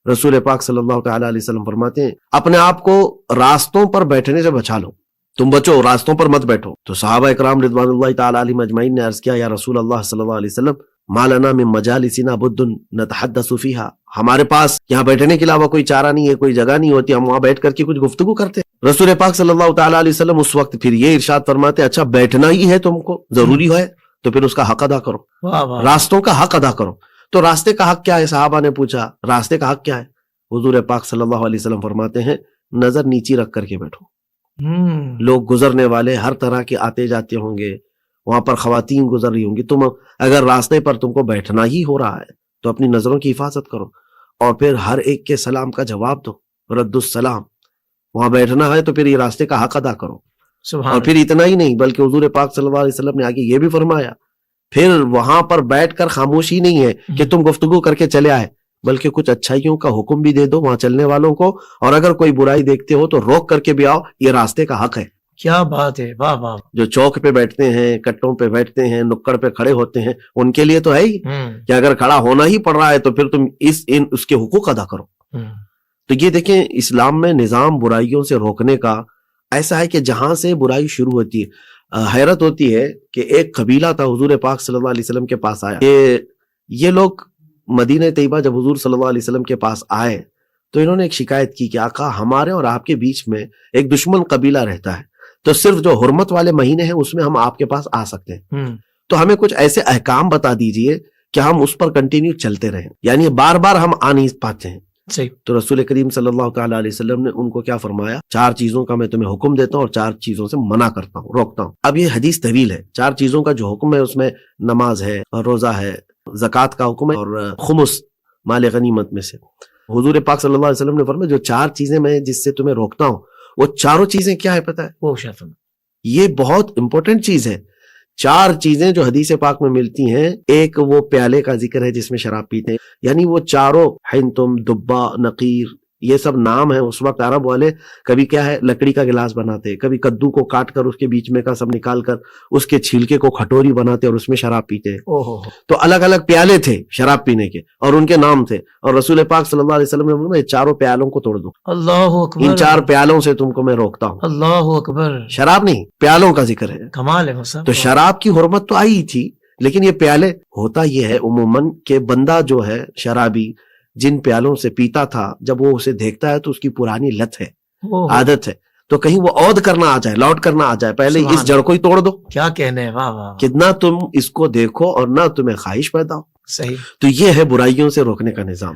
رسول پاک صلی اللہ تعالیٰ علیہ وسلم فرماتے ہیں اپنے آپ کو راستوں پر بیٹھنے سے بچا لو، تم بچو، راستوں پر مت بیٹھو۔ تو صحابہ اکرام رضوان اللہ تعالیٰ علیہم اجمعین نے عرض کیا یا رسول اللہ صلی اللہ علیہ وسلم ما لنا من مجالسنا بد نتحدث فیہا، ہمارے پاس یہاں بیٹھنے کے علاوہ کوئی چارہ نہیں ہے، کوئی جگہ نہیں ہوتی، ہم وہاں بیٹھ کر کے کچھ گفتگو کرتے ہیں۔ رسول پاک صلی اللہ تعالیٰ علیہ وسلم اس وقت پھر یہ ارشاد فرماتے اچھا بیٹھنا ہی ہے تم کو، ضروری ہے تو پھر اس کا حق ادا کرو، راستوں کا حق ادا کرو۔ تو راستے کا حق کیا ہے؟ صحابہ نے پوچھا راستے کا حق کیا ہے؟ حضور پاک صلی اللہ علیہ وسلم فرماتے ہیں نظر نیچی رکھ کر کے بیٹھو۔ لوگ گزرنے والے ہر طرح کے آتے جاتے ہوں گے، وہاں پر خواتین گزر رہی ہوں گی، تم اگر راستے پر تم کو بیٹھنا ہی ہو رہا ہے تو اپنی نظروں کی حفاظت کرو، اور پھر ہر ایک کے سلام کا جواب دو، رد السلام۔ وہاں بیٹھنا ہے تو پھر یہ راستے کا حق ادا کرو۔ اور پھر اتنا ہی نہیں بلکہ حضور پاک صلی اللہ علیہ وسلم نے آگے یہ بھی فرمایا پھر وہاں پر بیٹھ کر خاموشی نہیں ہے کہ تم گفتگو کر کے چلے آئے، بلکہ کچھ اچھائیوں کا حکم بھی دے دو وہاں چلنے والوں کو، اور اگر کوئی برائی دیکھتے ہو تو روک کر کے بھی آؤ، یہ راستے کا حق ہے۔ کیا بات ہے، واہ واہ۔ جو چوک پہ بیٹھتے ہیں، کٹوں پہ بیٹھتے ہیں، نکڑ پہ کھڑے ہوتے ہیں، ان کے لیے تو ہے ہی کہ اگر کھڑا ہونا ہی پڑ رہا ہے تو پھر تم اس کے حقوق ادا کرو۔ تو یہ دیکھیں اسلام میں نظام برائیوں سے روکنے کا ایسا ہے کہ جہاں سے برائی شروع ہوتی ہے، حیرت ہوتی ہے کہ ایک قبیلہ تھا حضور پاک صلی اللہ علیہ وسلم کے پاس آیا، یہ لوگ مدینہ طیبہ جب حضور صلی اللہ علیہ وسلم کے پاس آئے تو انہوں نے ایک شکایت کی کہ آقا ہمارے اور آپ کے بیچ میں ایک دشمن قبیلہ رہتا ہے، تو صرف جو حرمت والے مہینے ہیں اس میں ہم آپ کے پاس آ سکتے ہیں، تو ہمیں کچھ ایسے احکام بتا دیجئے کہ ہم اس پر کنٹینیو چلتے رہیں، یعنی بار بار ہم آ نہیں پاتے ہیں۔ تو رسول کریم صلی اللہ تعالیٰ علیہ وسلم نے ان کو کیا فرمایا، 4 چیزوں کا میں تمہیں حکم دیتا ہوں اور 4 چیزوں سے منع کرتا ہوں، روکتا ہوں۔ اب یہ حدیث طویل ہے، 4 چیزوں کا جو حکم ہے اس میں نماز ہے، روزہ ہے، زکوٰۃ کا حکم ہے، اور خمس مال غنیمت میں سے۔ حضور پاک صلی اللہ علیہ وسلم نے فرمایا جو 4 چیزیں میں جس سے تمہیں روکتا ہوں وہ چاروں چیزیں کیا ہے پتہ ہے؟ وہ شرم، یہ بہت امپورٹنٹ چیز ہے۔ 4 چیزیں جو حدیث پاک میں ملتی ہیں، ایک وہ پیالے کا ذکر ہے جس میں شراب پیتے ہیں، یعنی وہ چاروں حنتم، دبا، نقیر، یہ سب نام ہیں۔ اس وقت عرب والے کبھی کیا ہے لکڑی کا گلاس بناتے، کبھی کدو کو کاٹ کر اس کے بیچ میں کا سب نکال کر اس کے چھلکے کو کھٹوری بناتے اور اس میں شراب پیتے۔ تو الگ الگ پیالے تھے شراب پینے کے اور ان کے نام تھے، اور رسول پاک صلی اللہ علیہ وسلم نے فرمایا چاروں پیالوں کو توڑ دو، اللہ اکبر، ان 4 پیالوں سے تم کو میں روکتا ہوں۔ اللہ اکبر، شراب نہیں، پیالوں کا ذکر ہے۔ کمال ہے۔ تو شراب کی حرمت تو آئی تھی، لیکن یہ پیالے، ہوتا یہ ہے عموماً کہ بندہ جو ہے شرابی جن پیالوں سے پیتا تھا جب وہ اسے دیکھتا ہے تو اس کی پرانی لت ہے، عادت ہے، تو کہیں وہ عود کرنا آ جائے، لوٹ کرنا آ جائے، پہلے اس جڑ کو ہی توڑ دو۔ کیا کہنے ہیں، واہ واہ، کہ نہ تم اس کو دیکھو اور نہ تمہیں خواہش پیدا ہو۔ صحیح۔ تو یہ ہے برائیوں سے روکنے کا نظام۔